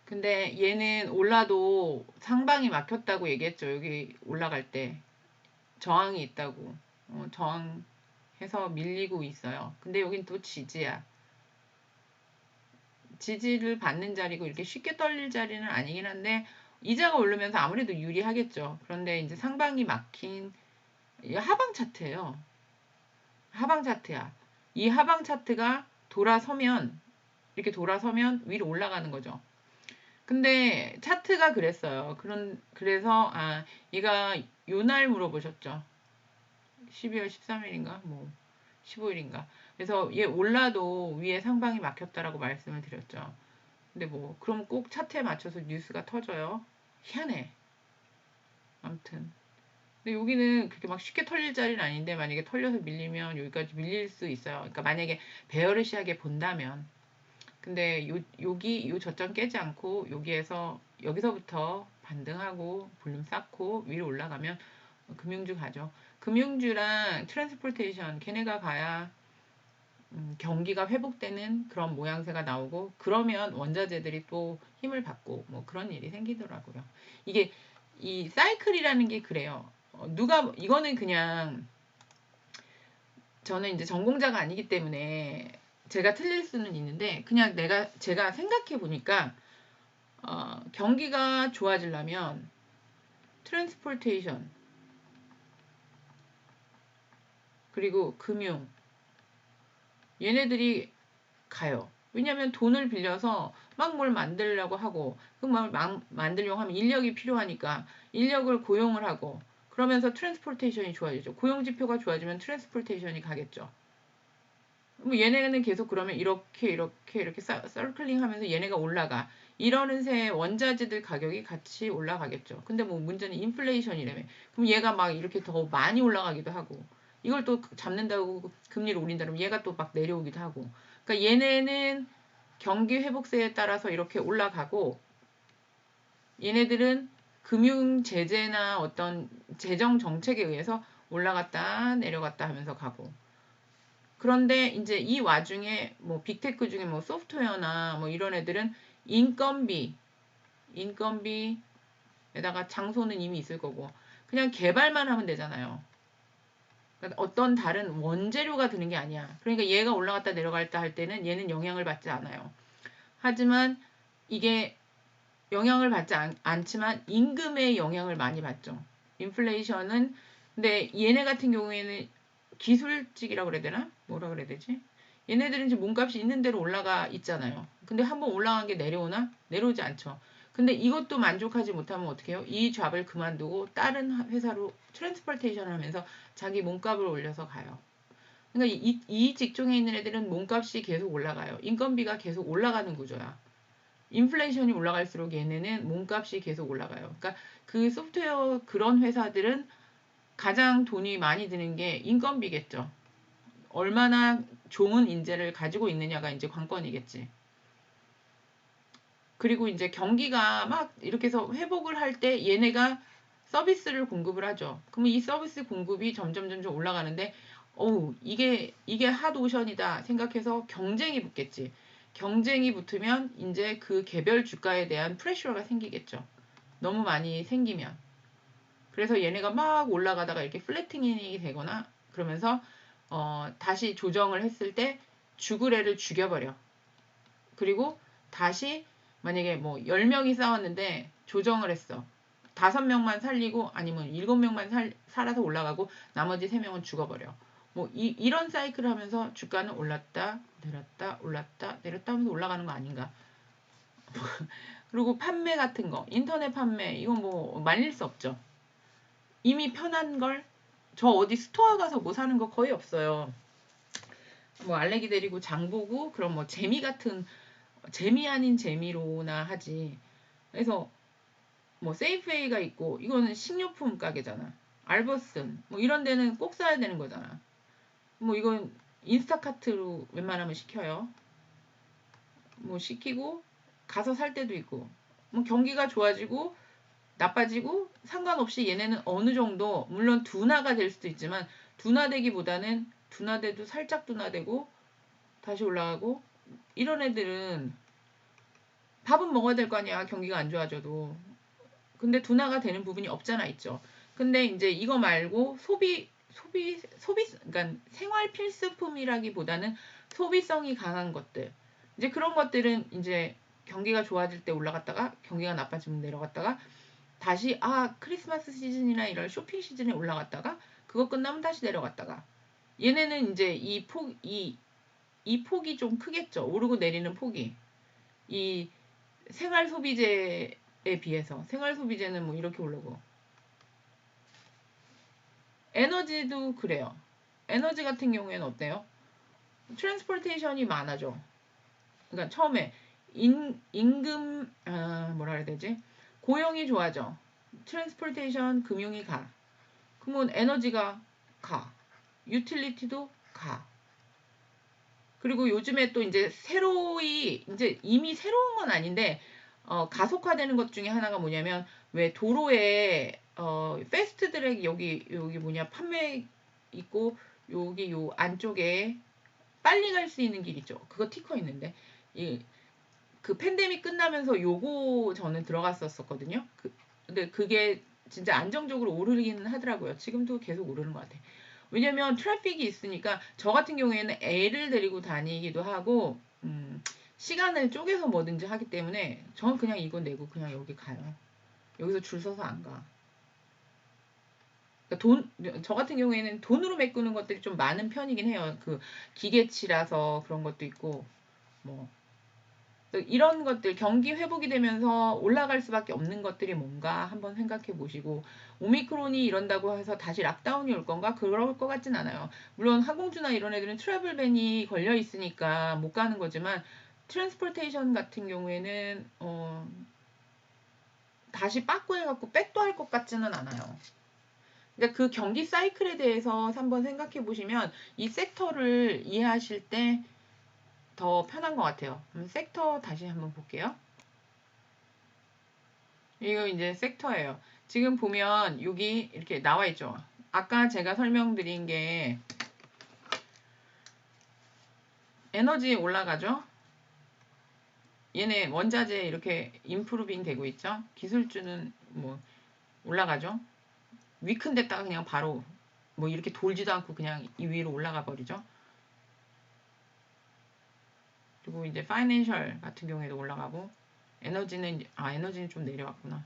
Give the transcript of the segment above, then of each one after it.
근데 얘는 올라도 상방이 막혔다고 얘기했죠. 여기 올라갈 때 저항이 있다고. 저항해서 밀리고 있어요. 근데 여긴 또 지지야. 지지를 받는 자리고 이렇게 쉽게 떨릴 자리는 아니긴 한데 이자가 오르면서 아무래도 유리하겠죠. 그런데 이제 상방이 막힌 하방 차트예요. 하방 차트야. 이 하방 차트가 돌아서면 이렇게 돌아서면 위로 올라가는 거죠. 근데 차트가 그랬어요. 그래서 얘가 요날 물어보셨죠. 12월 13일인가 뭐 15일인가. 그래서 얘 올라도 위에 상방이 막혔다라고 말씀을 드렸죠. 근데 뭐 그럼 꼭 차트에 맞춰서 뉴스가 터져요. 희한해. 아무튼. 근데 여기는 그렇게 막 쉽게 털릴 자리는 아닌데 만약에 털려서 밀리면 여기까지 밀릴 수 있어요. 그러니까 만약에 베어리시하게 본다면. 근데 요 저점 깨지 않고 여기서부터 반등하고 볼륨 쌓고 위로 올라가면 금융주 가죠. 금융주랑 트랜스포테이션 걔네가 가야 경기가 회복되는 그런 모양새가 나오고 그러면 원자재들이 또 힘을 받고 뭐 그런 일이 생기더라고요. 이게 이 사이클이라는 게 그래요. 이거는 그냥 저는 이제 전공자가 아니기 때문에 제가 틀릴 수는 있는데 그냥 제가 생각해 보니까 경기가 좋아지려면 트랜스포테이션 그리고 금융 얘네들이 가요. 왜냐면 돈을 빌려서 막 뭘 만들려고 하고 그걸 만들려고 하면 인력이 필요하니까 인력을 고용을 하고 그러면서 트랜스포테이션이 좋아지죠. 고용 지표가 좋아지면 트랜스포테이션이 가겠죠. 뭐 얘네는 계속 그러면 이렇게 서클링 하면서 얘네가 올라가. 이러는 새 원자재들 가격이 같이 올라가겠죠. 근데 뭐 문제는 인플레이션이라며. 그럼 얘가 막 이렇게 더 많이 올라가기도 하고 이걸 또 잡는다고 금리를 올린다 그러면 얘가 또 막 내려오기도 하고. 그러니까 얘네는 경기 회복세에 따라서 이렇게 올라가고 얘네들은 금융 제재나 어떤 재정 정책에 의해서 올라갔다 내려갔다 하면서 가고. 그런데 이제 이 와중에 뭐 빅테크 중에 뭐 소프트웨어나 뭐 이런 애들은 인건비에다가 장소는 이미 있을 거고 그냥 개발만 하면 되잖아요. 그러니까 어떤 다른 원재료가 드는 게 아니야. 그러니까 얘가 올라갔다 내려갔다 할 때는 얘는 영향을 받지 않아요. 하지만 이게 영향을 받지 않지만 임금의 영향을 많이 받죠. 인플레이션은 근데 얘네 같은 경우에는 기술직이라고 그래야 되나? 뭐라 그래야 되지? 얘네들은 이제 몸값이 있는 대로 올라가 있잖아요. 근데 한번 올라간 게 내려오나? 내려오지 않죠. 근데 이것도 만족하지 못하면 어떻게 해요? 이 잡을 그만두고 다른 회사로 트랜스포테이션을 하면서 자기 몸값을 올려서 가요. 그러니까 이 직종에 있는 애들은 몸값이 계속 올라가요. 인건비가 계속 올라가는 구조야. 인플레이션이 올라갈수록 얘네는 몸값이 계속 올라가요. 그러니까 그 소프트웨어 그런 회사들은 가장 돈이 많이 드는 게 인건비겠죠. 얼마나 좋은 인재를 가지고 있느냐가 이제 관건이겠지. 그리고 이제 경기가 막 이렇게 해서 회복을 할 때 얘네가 서비스를 공급을 하죠. 그러면 이 서비스 공급이 점점 올라가는데 이게 핫오션이다 생각해서 경쟁이 붙겠지. 경쟁이 붙으면 이제 그 개별 주가에 대한 프레셔가 생기겠죠. 너무 많이 생기면. 그래서 얘네가 막 올라가다가 이렇게 플래팅이 되거나 그러면서 다시 조정을 했을 때 죽을 애를 죽여버려. 그리고 다시 만약에 뭐 10명이 싸웠는데 조정을 했어. 5명만 살리고 아니면 7명만 살아서 올라가고 나머지 3명은 죽어버려. 뭐 이런 사이클을 하면서 주가는 올랐다 내렸다 올랐다 내렸다 하면서 올라가는 거 아닌가. 그리고 판매 같은 거 인터넷 판매 이건 뭐 말릴 수 없죠. 이미 편한 걸 저 어디 스토어 가서 뭐 사는 거 거의 없어요. 뭐 알레기 데리고 장 보고 그런 뭐 재미 같은 재미 아닌 재미로나 하지. 그래서 뭐 세이프웨이가 있고 이거는 식료품 가게잖아. 알버슨 뭐 이런 데는 꼭 사야 되는 거잖아. 뭐 이건 인스타카트로 웬만하면 시켜요. 뭐 시키고 가서 살 때도 있고. 뭐 경기가 좋아지고 나빠지고 상관없이 얘네는 어느 정도 물론 둔화가 될 수도 있지만 둔화되기보다는 둔화돼도 살짝 둔화되고 다시 올라가고 이런 애들은 밥은 먹어야 될 거 아니야. 경기가 안 좋아져도. 근데 둔화가 되는 부분이 없잖아 있죠. 근데 이제 이거 말고 그러니까 생활 필수품이라기보다는 소비성이 강한 것들. 이제 그런 것들은 이제 경기가 좋아질 때 올라갔다가 경기가 나빠지면 내려갔다가 다시 크리스마스 시즌이나 이런 쇼핑 시즌에 올라갔다가 그거 끝나면 다시 내려갔다가 얘네는 이제 이 폭이 좀 크겠죠. 오르고 내리는 폭이. 이 생활 소비재에 비해서 생활 소비재는 뭐 이렇게 올라오고 에너지도 그래요. 에너지 같은 경우에는 어때요? 트랜스포테이션이 많아져. 그러니까 처음에 임금 뭐라 그래야 되지? 고용이 좋아져. 트랜스포테이션 금융이 가. 그러면 에너지가 가. 유틸리티도 가. 그리고 요즘에 또 이제 이제 이미 새로운 건 아닌데 가속화되는 것 중에 하나가 뭐냐면 왜 도로에 패스트 트랙 여기 뭐냐 판매 있고 여기 요 안쪽에 빨리 갈 수 있는 길 있죠. 그거 티커 있는데 그 팬데믹 끝나면서 요거 저는 들어갔었거든요. 근데 그게 진짜 안정적으로 오르기는 하더라고요. 지금도 계속 오르는 것 같아. 왜냐면 트래픽이 있으니까 저 같은 경우에는 애를 데리고 다니기도 하고 시간을 쪼개서 뭐든지 하기 때문에 저는 그냥 이거 내고 그냥 여기 가요. 여기서 줄 서서 안 가. 그러니까 저 같은 경우에는 돈으로 메꾸는 것들이 좀 많은 편이긴 해요. 그 기계치라서 그런 것도 있고 뭐 이런 것들 경기 회복이 되면서 올라갈 수밖에 없는 것들이 뭔가 한번 생각해 보시고 오미크론이 이런다고 해서 다시 락다운이 올 건가? 그럴 것 같진 않아요. 물론 항공주나 이런 애들은 트래블 밴이 걸려 있으니까 못 가는 거지만 트랜스포테이션 같은 경우에는 다시 빠꾸 해갖고 백도 할 것 같지는 않아요. 그러니까 그 경기 사이클에 대해서 한번 생각해 보시면 이 섹터를 이해하실 때 더 편한 것 같아요. 그럼 섹터 다시 한번 볼게요. 이거 이제 섹터예요. 지금 보면 여기 이렇게 나와 있죠. 아까 제가 설명드린 게 에너지 올라가죠. 얘네 원자재 이렇게 인프루빙 되고 있죠. 기술주는 뭐 올라가죠. 위큰댔다가 그냥 바로 뭐 이렇게 돌지도 않고 그냥 이 위로 올라가 버리죠. 그리고 이제 파이낸셜 같은 경우에도 올라가고 에너지는 좀 내려왔구나.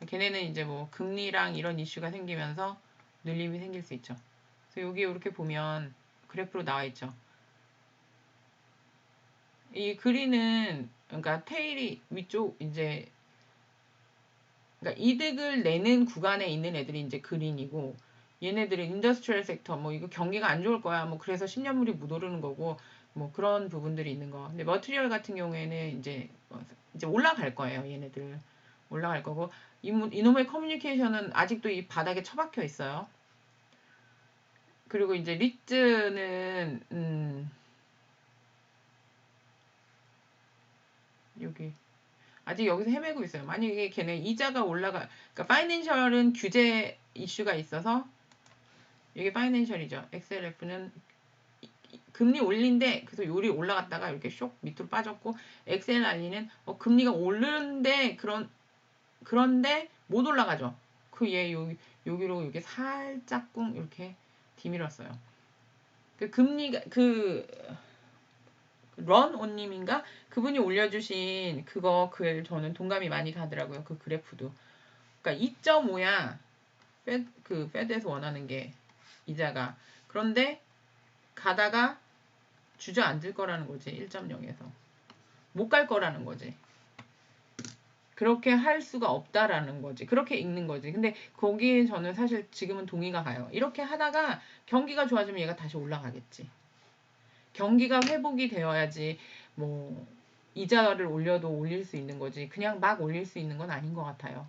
걔네는 이제 뭐 금리랑 이런 이슈가 생기면서 눌림이 생길 수 있죠. 그래서 여기 이렇게 보면 그래프로 나와 있죠. 이 그린은 그러니까 테일이 위쪽 이제 그러니까 이득을 내는 구간에 있는 애들이 이제 그린이고 얘네들은 인더스트리얼 섹터 뭐 이거 경기가 안 좋을 거야 뭐 그래서 10년물이 못 오르는 거고 뭐 그런 부분들이 있는 거. 근데 머티리얼 같은 경우에는 이제 올라갈 거예요. 얘네들 올라갈 거고 이놈의 커뮤니케이션은 아직도 이 바닥에 처박혀 있어요. 그리고 이제 리츠는 여기 아직 여기서 헤매고 있어요. 만약에 걔네 이자가 그러니까 파이낸셜은 규제 이슈가 있어서 이게 파이낸셜이죠. XLF는 금리 올린데 그래서 요리 올라갔다가 이렇게 쇽 밑으로 빠졌고 XLR는 금리가 오르는데 그런데 못 올라가죠. 여기로 이렇게 살짝꿍 이렇게 뒤밀었어요. 그 금리가 런온님인가 그분이 올려주신 그거 글 저는 동감이 많이 가더라고요. 그 그래프도. 그러니까 2.5야. 페드에서 원하는 게 이자가. 그런데 가다가 주저앉을 거라는 거지. 1.0에서. 못 갈 거라는 거지. 그렇게 할 수가 없다라는 거지. 그렇게 읽는 거지. 근데 거기에 저는 사실 지금은 동의가 가요. 이렇게 하다가 경기가 좋아지면 얘가 다시 올라가겠지. 경기가 회복이 되어야지 뭐 이자를 올려도 올릴 수 있는 거지. 그냥 막 올릴 수 있는 건 아닌 것 같아요.